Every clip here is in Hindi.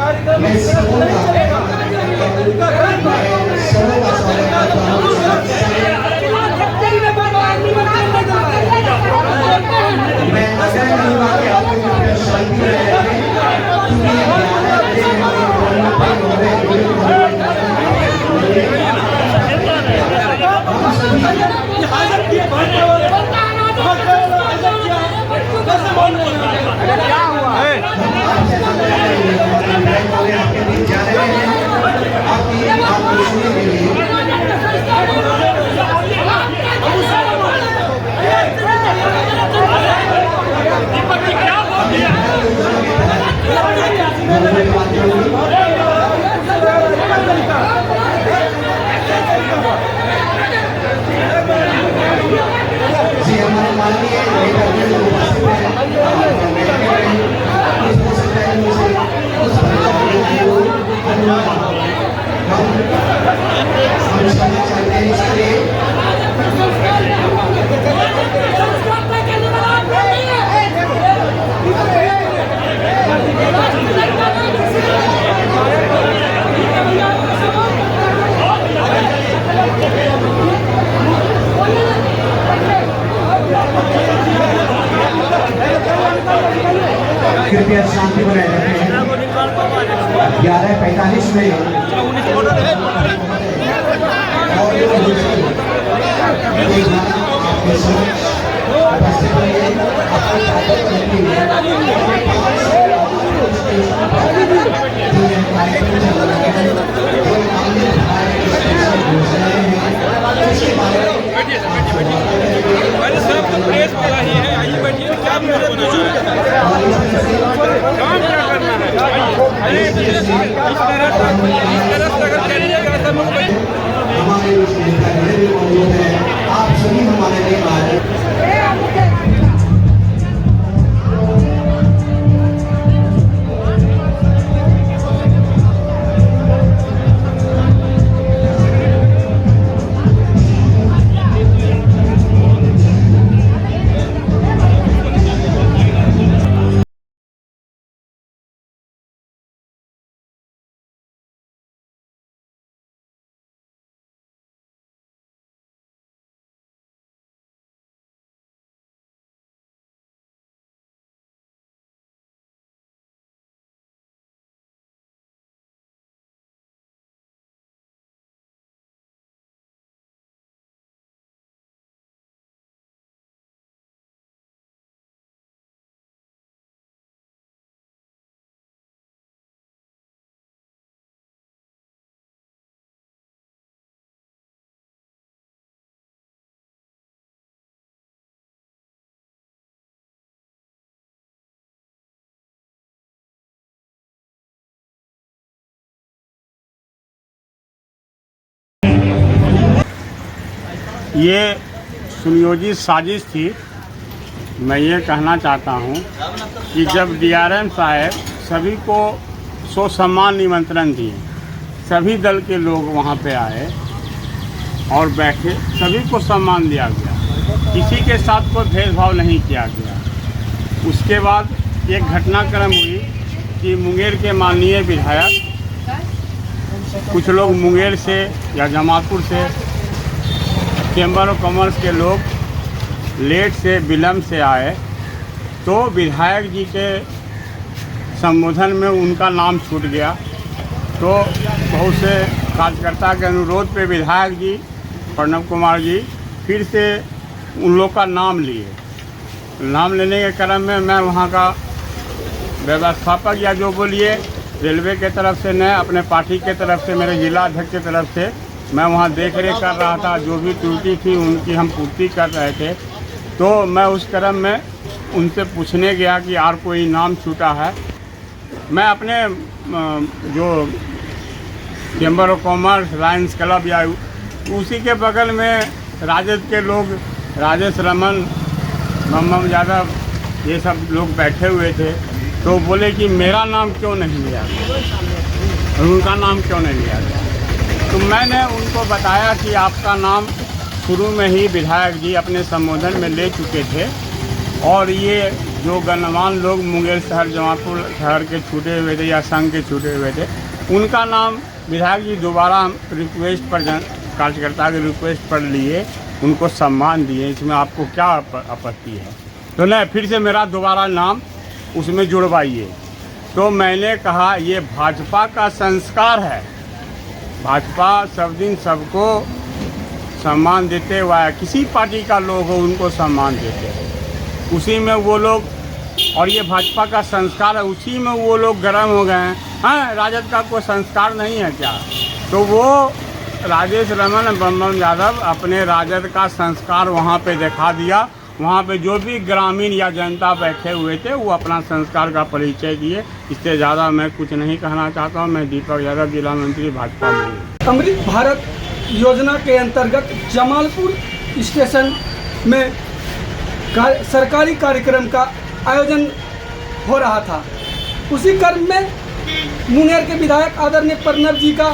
मैं सबों का स्वागत करता हूँ। मैं आशा करूँगा कि आपको शांति रहेगी, कृपया शांति बनाए रखें। 11:45 में हमारे उस नेता भी मौजूद है। आप सभी हमारे लिए ये सुनियोजित साजिश थी। मैं ये कहना चाहता हूँ कि जब डीआरएम साहब सभी को सो सम्मान निमंत्रण दिए, सभी दल के लोग वहाँ पे आए और बैठे, सभी को सम्मान दिया गया, किसी के साथ कोई भेदभाव नहीं किया गया। उसके बाद एक घटनाक्रम हुई कि मुंगेर के माननीय विधायक, कुछ लोग मुंगेर से या जमालपुर से, चैम्बर ऑफ कॉमर्स के लोग लेट से विलम्ब से आए, तो विधायक जी के संबोधन में उनका नाम छूट गया। तो बहुत से कार्यकर्ता के अनुरोध पे विधायक जी प्रणव कुमार जी फिर से उन लोग का नाम लिए। नाम लेने के क्रम में मैं वहाँ का व्यवस्थापक या जो बोलिए रेलवे के तरफ से न अपने पार्टी के तरफ से, मेरे जिला अध्यक्ष की तरफ से मैं वहाँ देख रेख कर रहा था। जो भी त्रुटि थी उनकी हम पूर्ति कर रहे थे। तो मैं उस क्रम में उनसे पूछने गया कि और कोई नाम छूटा है। मैं अपने जो chamber of commerce, Lions club या उसी के बगल में राजद के लोग, राजेश रमन, मम्मम यादव, ये सब लोग बैठे हुए थे। तो बोले कि मेरा नाम क्यों नहीं लिया गया, उनका नाम क्यों नहीं लिया गया। तो मैंने उनको बताया कि आपका नाम शुरू में ही विधायक जी अपने संबोधन में ले चुके थे और ये जो गणमान्य लोग मुंगेर शहर जमालपुर शहर के छूटे हुए थे या संघ के छूटे हुए थे, उनका नाम विधायक जी दोबारा रिक्वेस्ट पर कार्यकर्ता के रिक्वेस्ट पर लिए, उनको सम्मान दिए। इसमें आपको क्या आपत्ति है? तो नहीं, फिर से मेरा दोबारा नाम उसमें जुड़वाइए। तो मैंने कहा ये भाजपा का संस्कार है। भाजपा सब दिन सबको सम्मान देते हुआ, किसी पार्टी का लोग हो उनको सम्मान देते हैं, उसी में वो लोग, और ये भाजपा का संस्कार है, उसी में वो लोग गर्म हो गए हैं। हाँ, राजद का कोई संस्कार नहीं है क्या? तो वो राजेश रमन बम यादव अपने राजद का संस्कार वहाँ पे दिखा दिया। वहाँ पे जो भी ग्रामीण या जनता बैठे हुए थे वो अपना संस्कार का परिचय दिए। इससे ज़्यादा मैं कुछ नहीं कहना चाहता हूँ। मैं दीपक यादव, जिला मंत्री भाजपा में। अमृत भारत योजना के अंतर्गत जमालपुर स्टेशन में सरकारी कार्यक्रम का आयोजन हो रहा था। उसी क्रम में मुंगेर के विधायक आदरणीय प्रणव जी का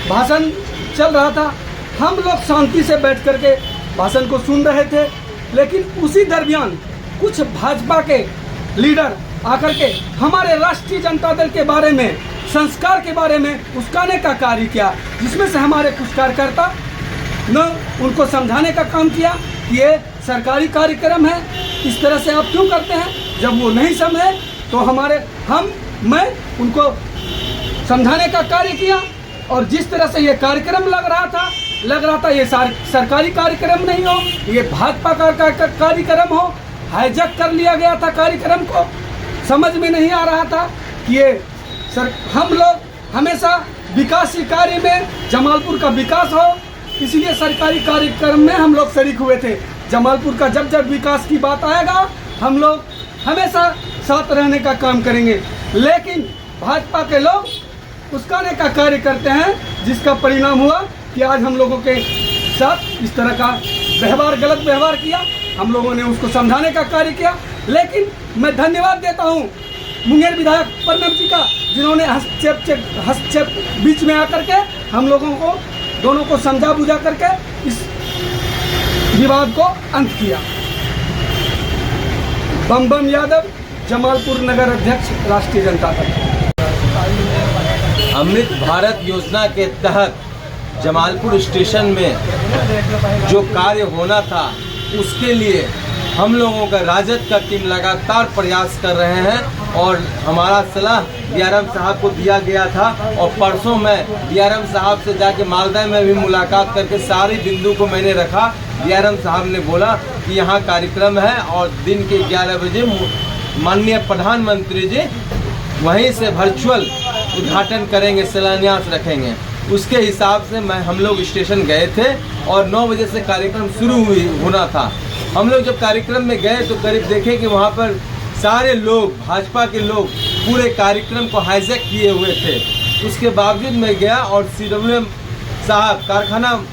भाषण चल रहा था। हम लोग शांति से बैठ कर के भाषण को सुन रहे थे, लेकिन उसी दरमियान कुछ भाजपा के लीडर आकर के हमारे राष्ट्रीय जनता दल के बारे में, संस्कार के बारे में उस्काने का कार्य किया, जिसमें से हमारे कुछ कार्यकर्ता ने उनको समझाने का काम किया कि ये सरकारी कार्यक्रम है, इस तरह से आप क्यों करते हैं। जब वो नहीं समझे तो मैं उनको समझाने का कार्य किया, और जिस तरह से ये कार्यक्रम लग रहा था ये सरकारी कार्यक्रम नहीं हो, ये भाजपा का कार्यक्रम हो, हाईजैक कर लिया गया था कार्यक्रम को। समझ में नहीं आ रहा था कि ये हम लोग हमेशा विकास कार्य में जमालपुर का विकास हो, इसलिए सरकारी कार्यक्रम में हम लोग शरीक हुए थे। जमालपुर का जब विकास की बात आएगा हम लोग हमेशा साथ रहने का काम करेंगे, लेकिन भाजपा के लोग उस्काने का कार्य करते हैं, जिसका परिणाम हुआ कि आज हम लोगों के साथ इस तरह का गलत व्यवहार किया। हम लोगों ने उसको समझाने का कार्य किया, लेकिन मैं धन्यवाद देता हूं मुंगेर विधायक प्रणव जी का, जिन्होंने हस्तक्षेप बीच में आकर के हम लोगों को दोनों को समझा बुझा करके इस विवाद को अंत किया। बम यादव, जमालपुर नगर अध्यक्ष, राष्ट्रीय जनता दल। अमृत भारत योजना के तहत जमालपुर स्टेशन में जो कार्य होना था उसके लिए हम लोगों का राजद का टीम लगातार प्रयास कर रहे हैं, और हमारा सलाह डीआरएम साहब को दिया गया था, और परसों मैं डीआरएम साहब से जाके मालदा में भी मुलाकात करके सारी बिंदु को मैंने रखा। डीआरएम साहब ने बोला कि यहाँ कार्यक्रम है और दिन के 11 बजे माननीय प्रधानमंत्री जी वहीं से वर्चुअल उद्घाटन करेंगे, शिलान्यास रखेंगे। उसके हिसाब से हम लोग स्टेशन गए थे और 9 बजे से कार्यक्रम शुरू होना था। हम लोग जब कार्यक्रम में गए तो करीब देखे कि वहाँ पर सारे लोग, भाजपा के लोग पूरे कार्यक्रम को हाईजैक किए हुए थे। उसके बावजूद मैं गया और CWM साहब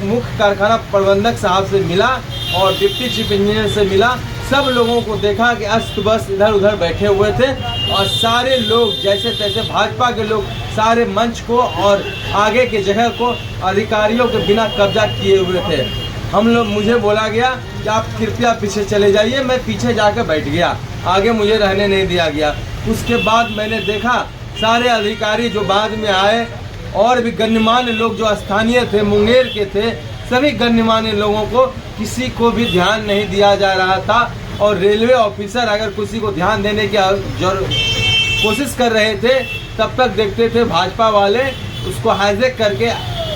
मुख्य कारखाना प्रबंधक साहब से मिला और डिप्टी चीफ इंजीनियर से मिला। सब लोगों को देखा कि अस्त बस्त इधर उधर बैठे हुए थे, और सारे लोग जैसे तैसे भाजपा के लोग सारे मंच को और आगे के जगह को अधिकारियों के बिना कब्जा किए हुए थे। मुझे बोला गया कि आप कृपया पीछे चले जाइए। मैं पीछे जाकर बैठ गया, आगे मुझे रहने नहीं दिया गया। उसके बाद मैंने देखा सारे अधिकारी जो बाद में आए और भी गणमान्य लोग जो स्थानीय थे, मुंगेर के थे, सभी गणमान्य लोगों को किसी को भी ध्यान नहीं दिया जा रहा था। और रेलवे ऑफिसर अगर किसी को ध्यान देने की कोशिश कर रहे थे तब तक देखते थे भाजपा वाले उसको हाईजैक करके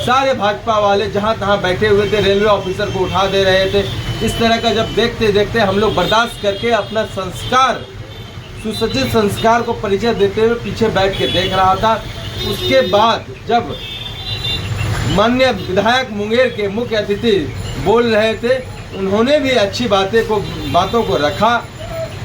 सारे भाजपा वाले जहां तहां बैठे हुए थे रेलवे ऑफिसर को उठा दे रहे थे। इस तरह का जब देखते देखते हम लोग बर्दाश्त करके अपना संस्कार, सुसज्जित संस्कार को परिचय देते हुए पीछे बैठ के देख रहा था। उसके बाद जब माननीय विधायक मुंगेर के मुख्य अतिथि बोल रहे थे, उन्होंने भी अच्छी बातों को रखा।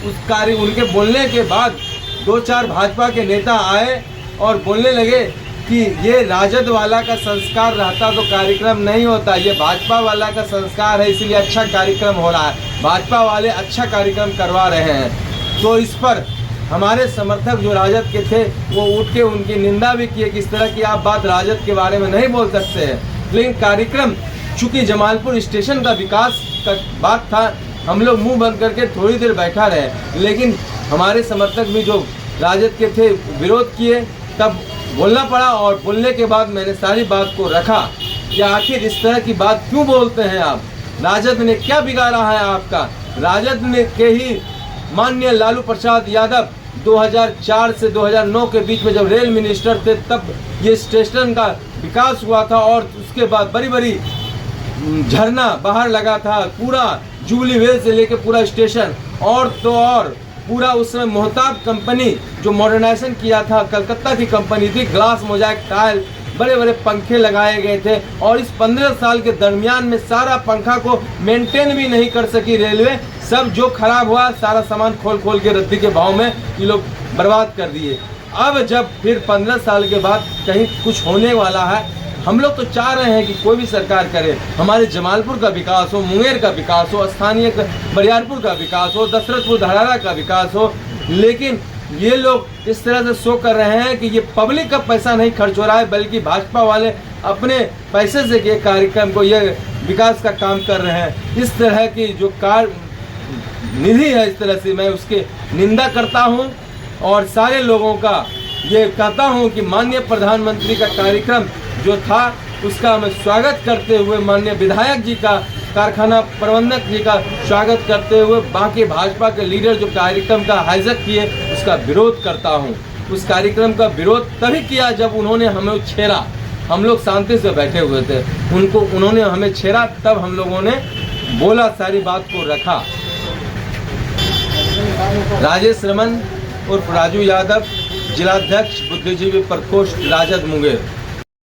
उनके बोलने के बाद 2-4 भाजपा के नेता आए और बोलने लगे कि ये राजद वाला का संस्कार रहता तो कार्यक्रम नहीं होता, ये भाजपा वाला का संस्कार है इसलिए अच्छा कार्यक्रम हो रहा है, भाजपा वाले अच्छा कार्यक्रम करवा रहे हैं। तो इस पर हमारे समर्थक जो राजद के थे वो उठ के उनकी निंदा भी किए कि इस तरह की आप बात राजद के बारे में नहीं बोल सकते हैं। लेकिन कार्यक्रम चूँकि जमालपुर स्टेशन का विकास का बात था, हम लोग मुंह बंद करके थोड़ी देर बैठा रहे, लेकिन हमारे समर्थक भी जो राजद के थे विरोध किए, तब बोलना पड़ा। और बोलने के बाद मैंने सारी बात को रखा कि आखिर इस तरह की बात क्यों बोलते हैं आप, राजद ने क्या बिगाड़ा है आपका। राजद ने के ही माननीय लालू प्रसाद यादव 2004 से 2009 के बीच में जब रेल मिनिस्टर थे, तब ये स्टेशन का विकास हुआ था और उसके बाद बड़ी बड़ी झरना बाहर लगा था, पूरा जुबली वेल से लेके पूरा स्टेशन। और तो और पूरा उस समय मोहताब कंपनी जो मॉडर्नाइजेशन किया था, कलकत्ता की कंपनी थी, ग्लास मोजाइक टाइल, बड़े बड़े पंखे लगाए गए थे। और इस 15 साल के दरमियान में सारा पंखा को मेंटेन भी नहीं कर सकी रेलवे। सब जो खराब हुआ सारा सामान खोल खोल के रद्दी के भाव में ये लोग बर्बाद कर दिए। अब जब फिर 15 साल के बाद कहीं कुछ होने वाला है, हम लोग तो चाह रहे हैं कि कोई भी सरकार करे, हमारे जमालपुर का विकास हो, मुंगेर का विकास हो, स्थानीय बरियारपुर का विकास हो, दशरथपुर धरारा का विकास हो। लेकिन ये लोग इस तरह से शो कर रहे हैं कि ये पब्लिक का पैसा नहीं खर्च हो रहा है, बल्कि भाजपा वाले अपने पैसे से ये कार्यक्रम को, ये विकास का काम कर रहे हैं। इस तरह की जो निधि है, इस तरह से मैं उसके निंदा करता हूं। और सारे लोगों का ये कहता हूं कि माननीय प्रधानमंत्री का कार्यक्रम जो था उसका मैं स्वागत करते हुए, माननीय विधायक जी का, कारखाना प्रबंधक जी का स्वागत करते हुए, बाकी भाजपा के लीडर जो कार्यक्रम का हाईजैक किए उसका विरोध करता हूं। उस कार्यक्रम का विरोध तभी किया जब उन्होंने हमें छेड़ा। हम लोग शांति से बैठे हुए थे, उन्होंने हमें छेड़ा, तब हम लोगों ने बोला, सारी बात को रखा। राजेश रमन उर्फ राजू यादव, जिलाध्यक्ष बुद्धिजीवी प्रकोष्ठ राजद मुंगेर।